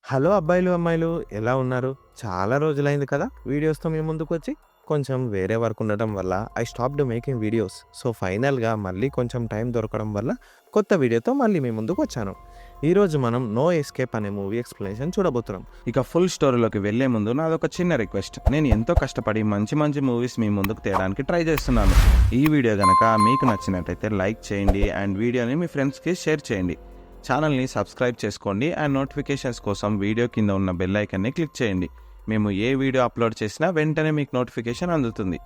Hello అబ్బాయిలు, అమ్మాయిలు ఎలా ఉన్నారు? చాలా రోజులైంది కదా వీడియోస్‌తో మీ ముందుకొచ్చి. కొంచెం వేరే వర్క్ ఉండటం వల్ల I stopped making videos. So, ఫైనల్‌గా మళ్ళీ కొంచెం టైం దొరకడం వల్ల కొత్త వీడియోతో మళ్ళీ మీ ముందుకొచ్చాను. ఈరోజు మనం 'నో ఎస్కేప్' అనే మూవీ ఎక్స్‌ప్లనేషన్ చూడబోతున్నాం. ఇక ఫుల్ స్టోరీలోకి వెళ్లే ముందు నాదొక చిన్న రిక్వెస్ట్. నేను ఎంతో కష్టపడి మంచి మంచి మూవీస్ మీ ముందుకు తేయడానికి ట్రై చేస్తున్నాను. ఈ వీడియో గనక మీకు నచ్చినట్టయితే లైక్ చేయండి అండ్ వీడియోని మీ ఫ్రెండ్స్కి షేర్ చేయండి. ఛానల్ని సబ్స్క్రైబ్ చేసుకోండి అండ్ నోటిఫికేషన్స్ కోసం వీడియో కింద ఉన్న బెల్ ఐకాన్ని క్లిక్ చేయండి. మేము ఏ వీడియో అప్లోడ్ చేసినా వెంటనే మీకు నోటిఫికేషన్ అందుతుంది.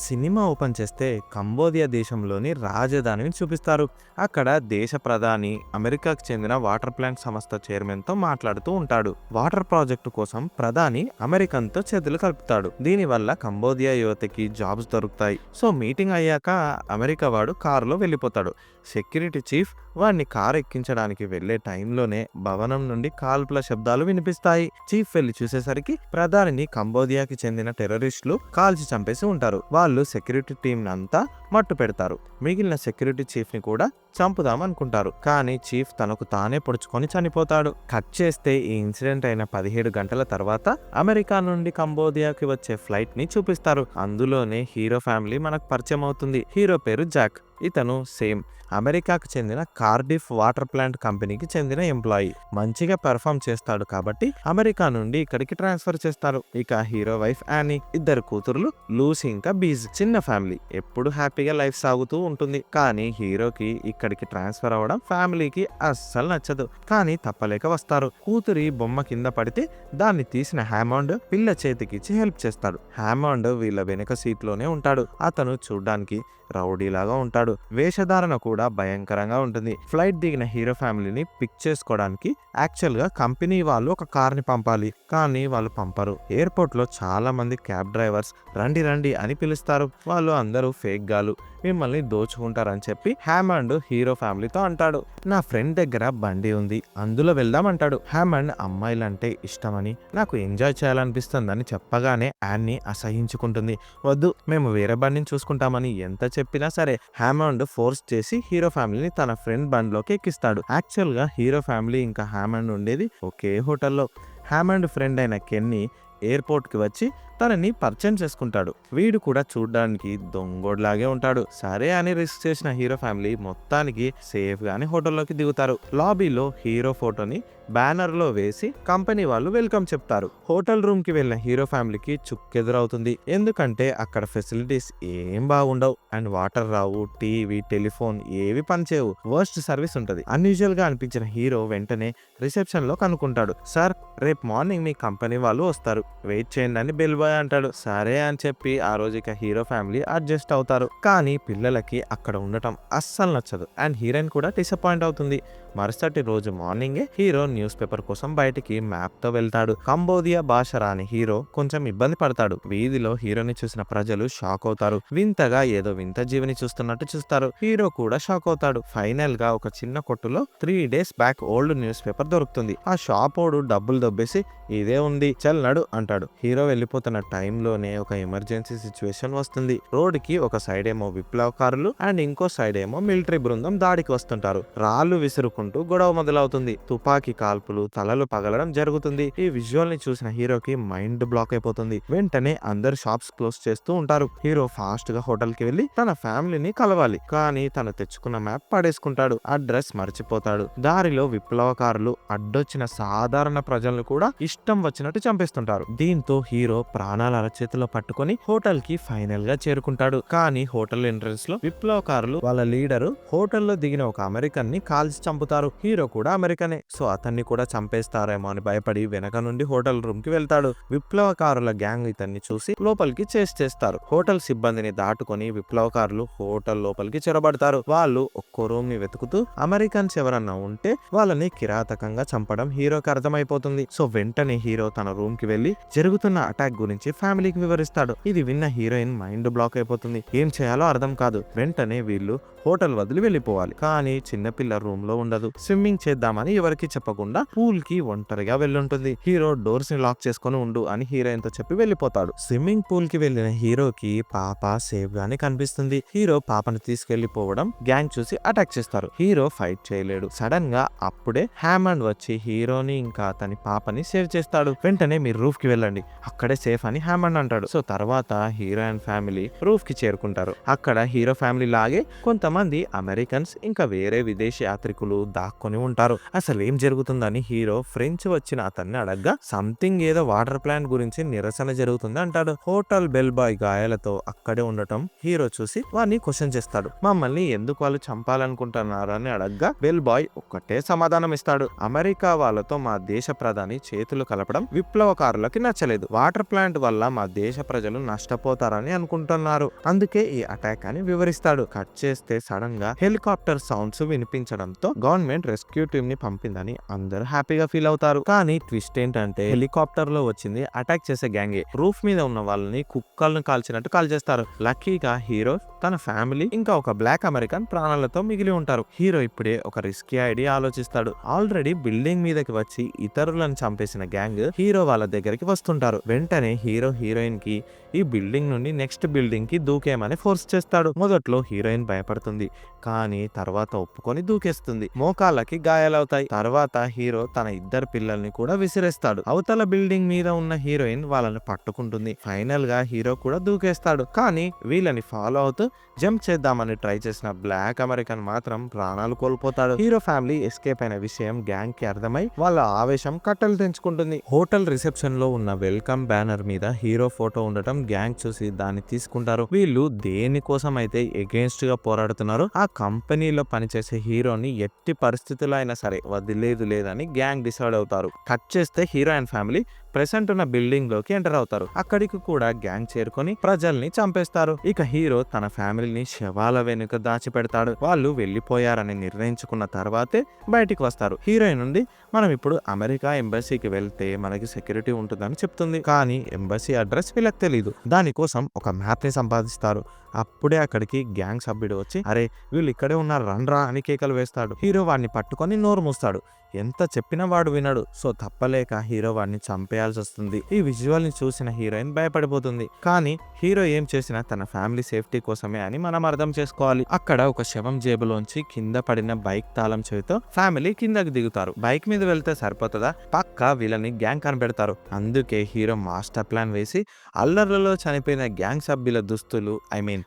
సినిమా ఓపెన్ చేస్తే కంబోడియా దేశంలోని రాజధానిని చూపిస్తారు. అక్కడ దేశ ప్రధాని అమెరికాకు చెందిన వాటర్ ప్లాంట్ సంస్థ చైర్మన్తో మాట్లాడుతూ ఉంటాడు. వాటర్ ప్రాజెక్టు కోసం ప్రధాని అమెరికన్తో చేతులు కలుపుతాడు. దీనివల్ల కంబోడియా యువతకి జాబ్స్ దొరుకుతాయి. సో మీటింగ్ అయ్యాక అమెరికా వాడు కారులో వెళ్ళిపోతాడు. సెక్యూరిటీ చీఫ్ వాడిని కారు ఎక్కించడానికి వెళ్లే టైంలోనే భవనం నుండి కాల్పుల శబ్దాలు వినిపిస్తాయి. చీఫ్ వెళ్లి చూసేసరికి ప్రధానిని కంబోడియాకి చెందిన టెర్రరిస్టులు కాల్చి చంపేసి ఉంటారు. వాళ్ళు సెక్యూరిటీ టీం అంతా మట్టు పెడతారు. మిగిలిన సెక్యూరిటీ చీఫ్ ని కూడా చంపుదాం అనుకుంటారు. కానీ చీఫ్ తనకు తానే పొడుచుకొని చనిపోతాడు. కట్ చేస్తే ఈ ఇన్సిడెంట్ అయిన 17 గంటల తర్వాత అమెరికా నుండి కంబోడియాకి వచ్చే ఫ్లైట్ ని చూపిస్తారు. అందులోనే హీరో ఫ్యామిలీ మనకు పరిచయం అవుతుంది. హీరో పేరు జాక్. ఇతను సేమ్ అమెరికాకు చెందిన కార్డిఫ్ వాటర్ ప్లాంట్ కంపెనీకి చెందిన ఎంప్లాయీ. మంచిగా పెర్ఫామ్ చేస్తాడు కాబట్టి అమెరికా నుండి ఇక్కడికి ట్రాన్స్ఫర్ చేస్తారు. ఇక హీరో వైఫ్ యానీ, ఇద్దరు కూతురులు లూసీ ఇంకా బీజ్. చిన్న ఫ్యామిలీ, ఎప్పుడు హ్యాపీగా లైఫ్ సాగుతూ ఉంటుంది. కానీ హీరోకి ఇక్కడికి ట్రాన్స్ఫర్ అవ్వడం ఫ్యామిలీకి అస్సలు నచ్చదు. కానీ తప్పలేక వస్తారు. కూతురి బొమ్మ కింద పడితే దాన్ని తీసిన హ్యామాండ్ పిల్ల చేతికిచ్చి హెల్ప్ చేస్తాడు. హ్యామాండ్ వీళ్ళ వెనక సీట్లోనే ఉంటాడు. అతను చూడ్డానికి రౌడీలాగా ఉంటాడు. వేషధారణ కూడా భయంకరంగా ఉంటుంది. ఫ్లైట్ దిగిన హీరో ఫ్యామిలీని పిక్ చేసుకోవడానికి యాక్చువల్ గా కంపెనీ వాళ్ళు ఒక కార్ ని పంపాలి. కానీ వాళ్ళు పంపరు. ఎయిర్పోర్ట్ లో చాలా మంది క్యాబ్ డ్రైవర్స్ రండి రండి అని పిలుస్తారు. వాళ్ళు అందరూ ఫేక్ గాలు, మిమ్మల్ని దోచుకుంటారని చెప్పి హ్యామండ్ హీరో ఫ్యామిలీతో అంటాడు. నా ఫ్రెండ్ దగ్గర బండి ఉంది, అందులో వెళ్దాం అంటాడు. హ్యామండ్ అమ్మాయిలంటే ఇష్టమని, నాకు ఎంజాయ్ చేయాలనిపిస్తుందని చెప్పగానే యాన్ని అసహించుకుంటుంది. వద్దు, మేము వేరే బండిని చూసుకుంటామని ఎంత చెప్పినా సరే హ్యామండ్ ఫోర్స్ చేసి హీరో ఫ్యామిలీని తన ఫ్రెండ్ బండ్లోకి ఎక్కిస్తాడు. యాక్చువల్ గా హీరో ఫ్యామిలీ ఇంకా హ్యామండ్ ఉండేది ఒకే హోటల్లో. హ్యామండ్ ఫ్రెండ్ అయిన కెన్నీ ఎయిర్పోర్ట్ కి వచ్చి తనని పరిచయం చేసుకుంటాడు. వీడు కూడా చూడ్డానికి దొంగోడ్లాగే ఉంటాడు. సరే అని రిస్క్ చేసిన హీరో ఫ్యామిలీ మొత్తానికి సేఫ్ గానే హోటల్లోకి దిగుతారు. లాబీలో హీరో ఫోటోని బ్యానర్ లో వేసి కంపెనీ వాళ్ళు వెల్కమ్ చెప్తారు. హోటల్ రూమ్ కి వెళ్ళిన హీరో ఫ్యామిలీకి చుక్కెదురవుతుంది. ఎందుకంటే అక్కడ ఫెసిలిటీస్ ఏం బాగుండవు and water Rao, TV, telephone ఏవి పనిచేయవు. వర్స్ట్ సర్వీస్ ఉంటది. అన్యూజువల్ గా అనిపించిన హీరో వెంటనే రిసెప్షన్ లో కనుక్కుంటాడు. సార్, రేపు మార్నింగ్ మీ కంపెనీ వాళ్ళు వస్తారు, వెయిట్ చేయండి అని బెల్ బాయ్ అంటాడు. సరే అని చెప్పి ఆ రోజు ఇక హీరో ఫ్యామిలీ అడ్జస్ట్ అవుతారు. కానీ పిల్లలకి అక్కడ ఉండటం అస్సలు నచ్చదు అండ్ హీరోయిన్ కూడా డిసప్పాయింట్ అవుతుంది. మరుసటి రోజు మార్నింగే హీరో న్యూస్ పేపర్ కోసం బయటికి మ్యాప్ తో వెళ్తాడు. కంబోడియా భాష రాని హీరో కొంచెం ఇబ్బంది పడతాడు. వీధిలో హీరోని చూసిన ప్రజలు షాక్ అవుతారు. వింతగా ఏదో వింత జీవిని చూస్తున్నట్టు చూస్తారు. హీరో కూడా షాక్ అవుతాడు. ఫైనల్ గా ఒక చిన్న కొట్టులో 3 days back old news paper దొరుకుతుంది. ఆ షాప్ ఓడు డబ్బులు దొబ్బేసి ఇదే ఉంది, చల్ నడు అంటాడు. హీరో వెళ్ళిపోతున్న టైంలోనే ఒక ఎమర్జెన్సీ సిచ్యువేషన్ వస్తుంది. రోడ్ కి ఒక సైడ్ ఏమో విప్లవకారులు అండ్ ఇంకో సైడ్ ఏమో మిలిటరీ బృందం దాడికి వస్తుంటారు. రాళ్లు విసురుకుంటూ గొడవ మొదలవుతుంది. తుపాకీ కాల్పులు, తలలు పగలడం జరుగుతుంది. ఈ విజువల్ ని చూసిన హీరోకి మైండ్ బ్లాక్ అయిపోతుంది. వెంటనే అందరు షాప్స్ క్లోజ్ చేస్తూ ఉంటారు. హీరో ఫాస్ట్ గా హోటల్ కి వెళ్లి తన ఫ్యామిలీని కలవాలి. కానీ తను తెచ్చుకున్న మ్యాప్ పడేసుకుంటాడు. అడ్రస్ మర్చిపోతాడు. దారిలో విప్లవకారులు అడ్డొచ్చిన సాధారణ ప్రజలను కూడా ఇష్టం వచ్చినట్టు చంపేస్తుంటారు. దీంతో హీరో ప్రాణాల అరచేతిలో పట్టుకొని హోటల్ కి ఫైనల్ గా చేరుకుంటాడు. కానీ హోటల్ ఎంట్రన్స్ లో విప్లవకారులు వాళ్ళ లీడరు హోటల్లో దిగిన ఒక అమెరికన్ ని కాల్చి చంపుతారు. హీరో కూడా అమెరికనే, సో అతన్ని కూడా చంపేస్తారేమో అని భయపడి వెనక నుండి హోటల్ రూమ్ కి వెళ్తాడు. విప్లవకారుల గ్యాంగ్ ఇతన్ని చూసి లోపలికి చేస్తారు. హోటల్ సిబ్బందిని దాటుకొని విప్లవకారులు హోటల్ లోపలికి చొరబడతారు. వాళ్ళు ఒక్కో రూమ్ ని వెతుకుతూ అమెరికన్స్ ఎవరన్నా ఉంటే వాళ్ళని కిరాతకంగా చంపడం హీరోకి అర్థమైపోతుంది. సో వెంటనే హీరో తన రూమ్ కి వెళ్లి జరుగుతున్న అటాక్ గురించి ఫ్యామిలీకి వివరిస్తాడు. ఇది విన్న హీరోయిన్ మైండ్ బ్లాక్ అయిపోతుంది. ఏం చేయాలో అర్థం కాదు. వెంటనే వీళ్ళు హోటల్ వదిలి వెళ్ళిపోవాలి. కానీ చిన్నపిల్ల రూమ్ లో ఉండదు. స్విమ్మింగ్ చేద్దామని ఎవరికి చెప్పకుండా పూల్ కి ఒంటరిగా వెళ్ళుంటుంది. హీరో డోర్స్ ని లాక్ చేసుకుని ఉండు అని హీరోయిన్ తో చెప్పి వెళ్ళిపోతాడు. స్విమ్మింగ్ పూల్ కి వెళ్లిన హీరోకి పాప సేఫ్ గానే కనిపిస్తుంది. హీరో పాపను తీసుకెళ్లిపోవడం గ్యాంగ్ చూసి అటాక్ చేస్తారు. హీరో ఫైట్ చేయలేడు. సడన్ గా అప్పుడే హ్యామండ్ వచ్చి హీరోని ఇంకా అతని పాపని సేవ్ చేస్తాడు. వెంటనే మీరు రూఫ్ కి వెళ్ళండి, అక్కడే సేఫ్ అని హ్యామండ్ అంటాడు. సో తర్వాత హీరో అండ్ ఫ్యామిలీ రూఫ్ కి చేరుకుంటారు. అక్కడ హీరో ఫ్యామిలీ లాగే కొంతమంది అమెరికన్స్ ఇంకా వేరే విదేశీ యాత్రికులు దాక్కొని ఉంటారు. అసలు ఏం జరుగుతుందని హీరో ఫ్రెంచ్ వచ్చిన అతన్ని అడగ్గా సంథింగ్ ఏదో వాటర్ ప్లాంట్ గురించి నిరసన జరుగుతుంది అంటాడు. హోటల్ బెల్ బాయ్ గాయాలతో అక్కడే ఉండటం హీరో చూసి వారిని క్వశ్చన్ చేస్తాడు. మమ్మల్ని ఎందుకు వాళ్ళు చంపాలనుకుంటున్నారు అని అడగ్గా బెల్ బాయ్ ఒక్కటే సమాధానం ఇస్తాడు. అమెరికా వాళ్ళతో మా దేశ ప్రధాని చేతులు కలపడం విప్లవకారులకి నచ్చలేదు. వాటర్ ప్లాంట్ వల్ల మా దేశ ప్రజలు నష్టపోతారని అనుకుంటున్నారు, అందుకే ఈ అటాక్ అని వివరిస్తాడు. కట్ చేస్తే సడన్ గా హెలికాప్టర్ సౌండ్స్ వినిపించడంతో గవర్నమెంట్ రెస్క్యూ టీమ్ ని పంపిందని అందరూ హ్యాపీగా ఫీల్ అవుతారు. కానీ ట్విస్ట్ ఏంటంటే హెలికాప్టర్ లో వచ్చింది అటాక్ చేసే గ్యాంగే. రూఫ్ మీద ఉన్న వాళ్ళని కుక్కలను కాల్చినట్టు కాల్ చేస్తారు. లక్కీగా హీరో, తన ఫ్యామిలీ ఇంకా ఒక బ్లాక్ అమెరికన్ ప్రాణాలతో మిగిలి ఉంటారు. హీరో ఇప్పుడే ఒక రిస్కీ ఐడియా ఆలోచిస్తాడు. ఆల్రెడీ బిల్డింగ్ మీదకి వచ్చి ఇతరులను చంపేసిన గ్యాంగ్ హీరో వాళ్ళ దగ్గరికి వస్తుంటారు. వెంటనే హీరో హీరోయిన్ కి ఈ బిల్డింగ్ నుండి నెక్స్ట్ బిల్డింగ్ కి దూకేమని ఫోర్స్ చేస్తాడు. మొదట్లో హీరోయిన్ భయపడుతుంది, కానీ తర్వాత ఒప్పుకొని దూకేస్తుంది. మోకాళ్ళకి గాయాలవుతాయి. తర్వాత హీరో తన ఇద్దరు పిల్లల్ని కూడా విసిరేస్తాడు. అవతల బిల్డింగ్ మీద ఉన్న హీరోయిన్ వాళ్ళని పట్టుకుంటుంది. ఫైనల్ గా హీరో కూడా దూకేస్తాడు. కానీ వీళ్ళని ఫాలో అవుతూ జంప్ చేద్దామని ట్రై చేసిన బ్లాక్ అమెరికన్ మాత్రం ప్రాణాలు కోల్పోతాడు. హీరో ఫ్యామిలీ ఎస్కేప్ అయిన విషయం గ్యాంగ్ కి అర్థమై వాళ్ళ ఆవేశం కట్టలు తెంచుకుంటుంది. హోటల్ రిసెప్షన్ లో ఉన్న వెల్కమ్ బ్యానర్ మీద హీరో ఫోటో ఉండటం గ్యాంగ్ చూసి దాన్ని తీసుకుంటారు. వీళ్ళు దేనికోసం అయితే ఎగెన్స్ట్ గా పోరాడుతున్నారు ఆ కంపెనీలో పనిచేసే హీరోని ఎట్టి పరిస్థితుల్లో అయినా సరే వదిలేదు లేదని గ్యాంగ్ డిసైడ్ అవుతారు. కట్ చేస్తే హీరో అండ్ ఫ్యామిలీ ప్రెసెంట్ ఉన్న బిల్డింగ్ లోకి ఎంటర్ అవుతారు. అక్కడికి కూడా గ్యాంగ్ చేరుకొని ప్రజల్ని చంపేస్తారు. ఇక హీరో తన ఫ్యామిలీని శవాల వెనుక దాచిపెడతాడు. వాళ్ళు వెళ్ళిపోయారని నిర్ణయించుకున్న తర్వాతే బయటికి వస్తారు. హీరోయిన్ నుండి మనం ఇప్పుడు అమెరికా ఎంబసీకి వెళ్తే మనకి సెక్యూరిటీ ఉంటుందని చెప్తుంది. కానీ ఎంబసీ అడ్రస్ వీళ్ళకి తెలీదు. దానికోసం ఒక మ్యాప్ ని సంపాదిస్తారు. అప్పుడే అక్కడికి గ్యాంగ్ సభ్యుడు వచ్చి అరే వీళ్ళు ఇక్కడే ఉన్నారు రండ్రా అని కేకలు వేస్తాడు. హీరో వాడిని పట్టుకొని నోరు మూస్తాడు. ఎంత చెప్పినా వాడు వినడు. సో తప్పలేక హీరో వాడిని చంపేయాల్సి వస్తుంది. ఈ విజువల్ ని చూసిన హీరోయిన్ భయపడిపోతుంది. కానీ హీరో ఏం చేసినా తన ఫ్యామిలీ సేఫ్టీ కోసమే అని మనం అర్థం చేసుకోవాలి. అక్కడ ఒక శవం జేబులోంచి కింద పడిన బైక్ తాళం చెవితో ఫ్యామిలీ కిందకి దిగుతారు. బైక్ మీద వెళ్తే సరిపోతుందా, పక్కా వీళ్ళని గ్యాంగ్ కనిపెడతారు. అందుకే హీరో మాస్టర్ ప్లాన్ వేసి అల్లర్లలో చనిపోయిన గ్యాంగ్ సభ్యుల దుస్తులు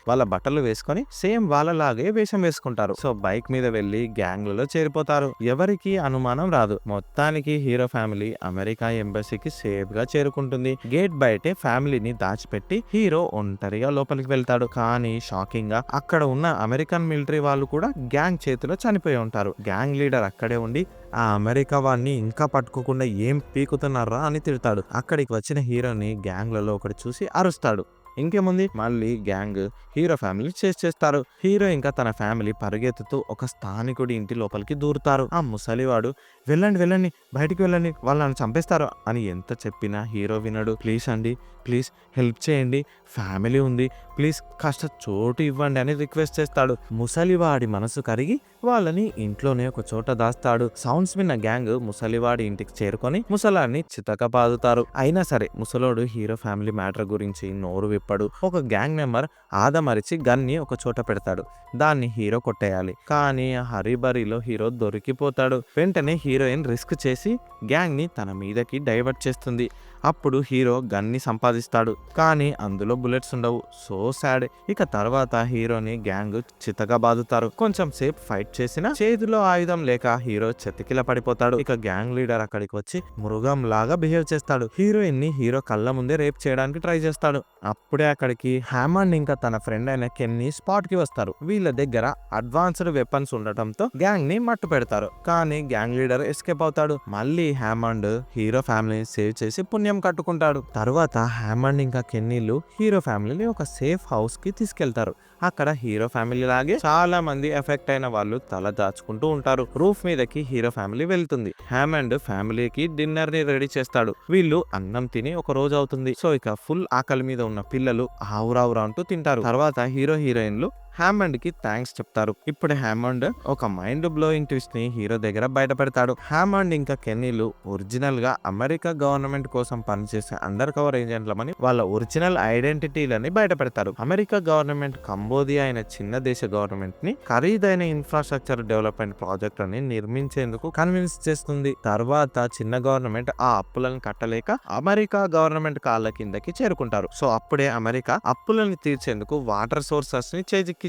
వాళ్ళ బట్టలు వేసుకొని సేమ్ వాళ్ళలాగే వేషం వేసుకుంటారు. సో బైక్ మీద వెళ్లి గ్యాంగ్లలో చేరిపోతారు. ఎవరికి అనుమానం రాదు. మొత్తానికి హీరో ఫ్యామిలీ అమెరికా ఎంబసీకి సేఫ్ గా చేరుకుంటుంది. గేట్ బయటే ఫ్యామిలీని దాచిపెట్టి హీరో ఒంటరిగా లోపలికి వెళ్తాడు. కానీ షాకింగ్ గా అక్కడ ఉన్న అమెరికన్ మిలిటరీ వాళ్ళు కూడా గ్యాంగ్ చేతిలో చనిపోయి ఉంటారు. గ్యాంగ్ లీడర్ అక్కడే ఉండి ఆ అమెరికా వాడిని ఇంకా పట్టుకోకుండా ఏం పీకుతున్నారా అని తిడతాడు. అక్కడికి వచ్చిన హీరోని గ్యాంగ్లలో ఒకటి చూసి అరుస్తాడు. ఇంకేముంది, మళ్ళీ గ్యాంగ్ హీరో ఫ్యామిలీ చేస్తారు. హీరో ఇంకా తన ఫ్యామిలీ పరిగెత్తుతూ ఒక స్థానికుడి ఇంటి లోపలికి దూరుతారు. ఆ ముసలివాడు వెళ్ళండి బయటికి వెళ్ళండి, వాళ్ళని చంపేస్తారు అని ఎంత చెప్పినా హీరో వినడు. ప్లీజ్ అండి, ప్లీజ్ హెల్ప్ చేయండి, ఫ్యామిలీ ఉంది, ప్లీజ్ కాస్త చోటు ఇవ్వండి అని రిక్వెస్ట్ చేస్తాడు. ముసలివాడి మనసు కరిగి వాళ్ళని ఇంట్లోనే ఒక చోట దాస్తాడు. సౌండ్స్ విన్న గ్యాంగ్ ముసలివాడి ఇంటికి చేరుకొని ముసలాన్ని చితకబాదుతారు. అయినా సరే ముసలోడు హీరో ఫ్యామిలీ మ్యాటర్ గురించి నోరు విప్పడు. ఒక గ్యాంగ్ మెంబర్ ఆదమరిచి గన్ ని ఒక చోట పెడతాడు. దాన్ని హీరో కొట్టేయాలి. కానీ హరిబరిలో హీరో దొరికిపోతాడు. వెంటనే హీరోయిన్ రిస్క్ చేసి గ్యాంగ్ ని తన మీదకి డైవర్ట్ చేస్తుంది. అప్పుడు హీరో గన్ ని సంపాదిస్తాడు. కానీ అందులో బుల్లెట్స్ ఉండవు. So sad. ఇక తర్వాత హీరోని గ్యాంగ్ చితగా బాదుతారు. కొంచెం సేపు ఫైట్ చేసినా చేతిలో ఆయుధం లేక హీరో చెతికిల పడిపోతాడు. ఇక గ్యాంగ్ లీడర్ అక్కడికి వచ్చి మృగం లాగా బిహేవ్ చేస్తాడు. హీరోయిన్ ని హీరో కళ్ళ ముందే రేప్ చేయడానికి ట్రై చేస్తాడు. అప్పుడే అక్కడికి హ్యామండ్ ఇంకా తన ఫ్రెండ్ అయిన కెన్నీ స్పాట్ కి వస్తారు. వీళ్ళ దగ్గర అడ్వాన్స్డ్ వెపన్స్ ఉండటంతో గ్యాంగ్ ని మట్టు పెడతారు. కానీ గ్యాంగ్ లీడర్ ఎస్కేప్ అవుతాడు. మళ్ళీ హ్యామండ్ హీరో ఫ్యామిలీని సేవ్ చేసి పుణ్యం కట్టుకుంటాడు. తర్వాత హ్యామండ్ ఇంకా కెన్నీలు హీరో ఫ్యామిలీని ఒక సేఫ్ హౌస్ కి తీసుకెళ్తారు. అక్కడ హీరో ఫ్యామిలీ లాగే చాలా మంది ఎఫెక్ట్ అయిన వాళ్ళు తల దాచుకుంటూ ఉంటారు. రూఫ్ మీదకి హీరో ఫ్యామిలీ వెళ్తుంది. హ్యామండ్ ఫ్యామిలీకి డిన్నర్ ని రెడీ చేస్తాడు. వీళ్ళు అన్నం తిని ఒక రోజు అవుతుంది. సో ఇక ఫుల్ ఆకలి మీద ఉన్న పిల్లలు ఆవురావురా అంటూ తింటారు. తర్వాత హీరో హీరోయిన్లు హ్యామండ్ కి థ్యాంక్స్ చెప్తారు. ఇప్పుడు హ్యామండ్ ఒక మైండ్ బ్లోయింగ్ ట్విస్ట్ ని హీరో దగ్గర బయట పెడతాడు. హ్యామండ్ ఇంకా కెన్నీలు ఒరిజినల్ గా అమెరికా గవర్నమెంట్ కోసం పనిచేసే అండర్ కవర్ ఏజెంట్లమని వాళ్ళ ఒరిజినల్ ఐడెంటిటీలని బయట పెడతారు. అమెరికా గవర్నమెంట్ కంబోదియా అయిన చిన్న దేశ గవర్నమెంట్ ని ఖరీదైన ఇన్ఫ్రాస్ట్రక్చర్ డెవలప్మెంట్ ప్రాజెక్ట్ అని నిర్మించేందుకు కన్విన్స్ చేస్తుంది. తర్వాత చిన్న గవర్నమెంట్ ఆ అప్పులను కట్టలేక అమెరికా గవర్నమెంట్ కాళ్ళ కిందకి చేరుకుంటారు. సో అప్పుడే అమెరికా అప్పులను తీర్చేందుకు వాటర్ సోర్సెస్ ని చేజిక్కించుకుంటారు.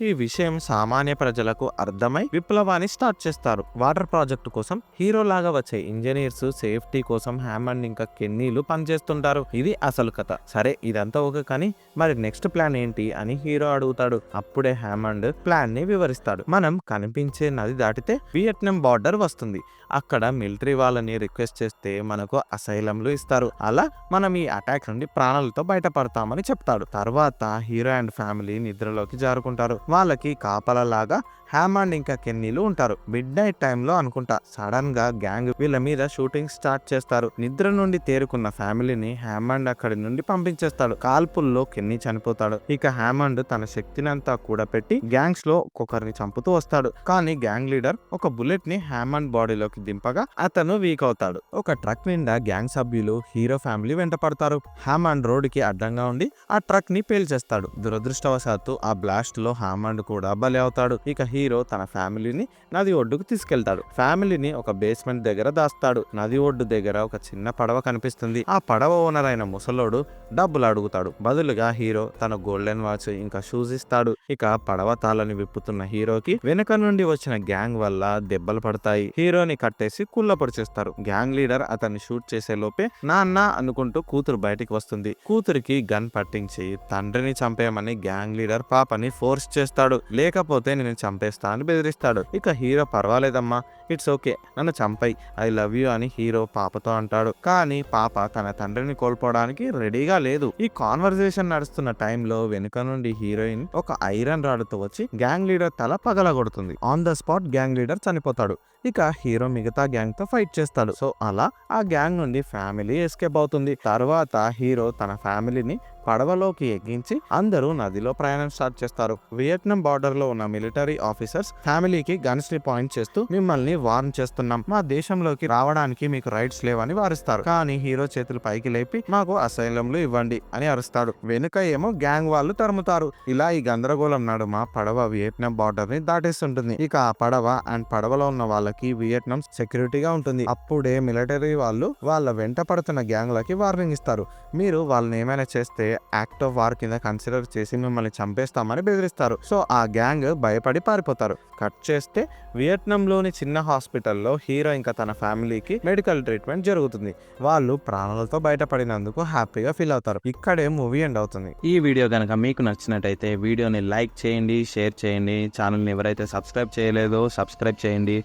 ఈ విషయం సామాన్య ప్రజలకు అర్థమై విప్లవాన్ని స్టార్ట్ చేస్తారు. వాటర్ ప్రాజెక్టు కోసం హీరో లాగా వచ్చే ఇంజనీర్స్ సేఫ్టీ కోసం హ్యామండ్ ఇంకా కెన్నీలు పనిచేస్తుంటారు. ఇది అసలు కథ. సరే ఇదంతా ఓకే, కానీ మరి నెక్స్ట్ ప్లాన్ ఏంటి అని హీరో అడుగుతాడు. అప్పుడే హ్యామండ్ ప్లాన్ ని వివరిస్తాడు. మనం కనిపించే నది దాటితే వియట్నాం బార్డర్ వస్తుంది. అక్కడ మిలిటరీ వాళ్ళని రిక్వెస్ట్ చేస్తే మనకు అసైలంలు ఇస్తారు. అలా మనం ఈ అటాక్ నుండి ప్రాణాలతో బయటపడతామని చెప్తాడు. తర్వాత హీరో అండ్ ఫ్యామిలీ నిద్రలోకి జారుకుంటారు. వాళ్ళకి కాపలలాగా హ్యామండ్ ఇంకా కెన్నీలు ఉంటారు. మిడ్ నైట్ టైంలో అనుకుంటా సడన్ గా గ్యాంగ్ వీళ్ళ మీద షూటింగ్ స్టార్ట్ చేస్తారు. నిద్ర నుండి తేరుకున్న ఫ్యామిలీని హ్యామండ్ అక్కడి నుండి పంపించేస్తాడు. కాల్పుల్లో కెన్నీ చనిపోతాడు. ఇక హ్యామండ్ తన శక్తిని అంతా కూడా పెట్టి గ్యాంగ్స్ లో ఒక్కొక్కరిని చంపుతూ వస్తాడు. కానీ గ్యాంగ్ లీడర్ ఒక బుల్లెట్ ని హ్యామండ్ బాడీలోకి దింపగా అతను వీక్ అవుతాడు. ఒక ట్రక్ నిండా గ్యాంగ్ సభ్యులు హీరో ఫ్యామిలీ వెంట పడతారు. హ్యామండ్ రోడ్డుకి అడ్డంగా ఉండి ఆ ట్రక్ ని పేల్చేస్తాడు. దురదృష్టవశాత్తు ఆ బ్లాస్ట్ లో హ్యామండ్ కూడా బలి అవుతాడు. ఇక హీరో తన ఫ్యామిలీని నది ఒడ్డుకు తీసుకెళ్తాడు. ఫ్యామిలీని ఒక బేస్మెంట్ దగ్గర దాస్తాడు. నది ఒడ్డు దగ్గర ఒక చిన్న పడవ కనిపిస్తుంది. ఆ పడవ ఓనర్ అయిన ముసలోడు డబ్బులు అడుగుతాడు. బదులుగా హీరో తన గోల్డెన్ వాచ్ ఇంకా షూస్ ఇస్తాడు. ఇక పడవ తాళని విప్పుతున్న హీరోకి వెనక నుండి వచ్చిన గ్యాంగ్ వల్ల దెబ్బలు పడతాయి. హీరోని కట్టేసి కుళ్ళపొడి చేస్తారు. గ్యాంగ్ లీడర్ అతన్ని షూట్ చేసే లోపే నాన్న అనుకుంటూ కూతురు బయటికి వస్తుంది. కూతురికి గన్ పట్టించి తండ్రిని చంపేయమని గ్యాంగ్ లీడర్ పాపని ఫోర్స్ చేస్తాడు. లేకపోతే నేను చంపేస్తా అని బెదిరిస్తాడు. ఇక హీరో పర్వాలేదమ్మా, ఇట్స్ ఓకే, నన్ను చంపై, ఐ లవ్ యూ అని హీరో పాపతో అంటాడు. కానీ పాప తన తండ్రిని కోల్పోవడానికి రెడీగా లేదు. ఈ కాన్వర్సేషన్ నడుస్తున్న టైంలో వెనుక నుండి హీరోయిన్ ఒక ఐరన్ రాడ్తో వచ్చి గ్యాంగ్ లీడర్ తల పగలగొడుతుంది. On the spot gang leader చనిపోతాడు. ఇక హీరో మిగతా గ్యాంగ్ తో ఫైట్ చేస్తాడు. సో అలా ఆ గ్యాంగ్ నుండి ఫ్యామిలీ ఎస్కేప్ అవుతుంది. తర్వాత హీరో తన ఫ్యామిలీని పడవలోకి ఎక్కించి అందరూ నదిలో ప్రయాణం స్టార్ట్ చేస్తారు. వియట్నాం బార్డర్ లో ఉన్న మిలిటరీ ఆఫీసర్స్ ఫ్యామిలీకి గన్స్ ని పాయింట్ చేస్తూ మిమ్మల్ని వార్న్ చేస్తున్నాం, మా దేశంలోకి రావడానికి మీకు రైట్స్ లేవని వారిస్తారు. కానీ హీరో చేతులు పైకి లేపి మాకు అసైలంలు ఇవ్వండి అని అరుస్తాడు. వెనుక ఏమో గ్యాంగ్ వాళ్ళు తరుముతారు. ఇలా ఈ గందరగోళం నడుమ పడవ వియట్నాం బార్డర్ ని దాటేస్తుంటుంది. ఇక ఆ పడవ అండ్ పడవలో ఉన్న వాళ్ళకి వియట్నాం సెక్యూరిటీగా ఉంటుంది. అప్పుడే మిలిటరీ వాళ్ళు వాళ్ళ వెంట పడుతున్న గ్యాంగ్ లకి వార్నింగ్ ఇస్తారు. మీరు వాళ్ళని ఏమైనా చేస్తే యాక్ట్ ఆఫ్ వార్ కింద కన్సిడర్ చేసి మిమ్మల్ని చంపేస్తామని బెదిరిస్తారు. సో ఆ గ్యాంగ్ భయపడి పారిపోతారు. కట్ చేస్తే వియట్నాంలోని చిన్న హాస్పిటల్లో హీరో ఇంకా తన ఫ్యామిలీకి మెడికల్ ట్రీట్మెంట్ జరుగుతుంది. వాళ్ళు ప్రాణాలతో బయటపడినందుకు హ్యాపీగా ఫీల్ అవుతారు. ఇక్కడే మూవీ ఎండ్ అవుతుంది. ఈ వీడియో కనుక మీకు నచ్చినట్టయితే వీడియోని లైక్ చేయండి, షేర్ చేయండి. ఛానల్ని ఎవరైతే సబ్స్క్రైబ్ చేయలేదో సబ్స్క్రైబ్ చేయండి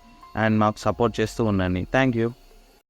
అండ్ మాకు సపోర్ట్ చేస్తూ ఉండండి. Thank you.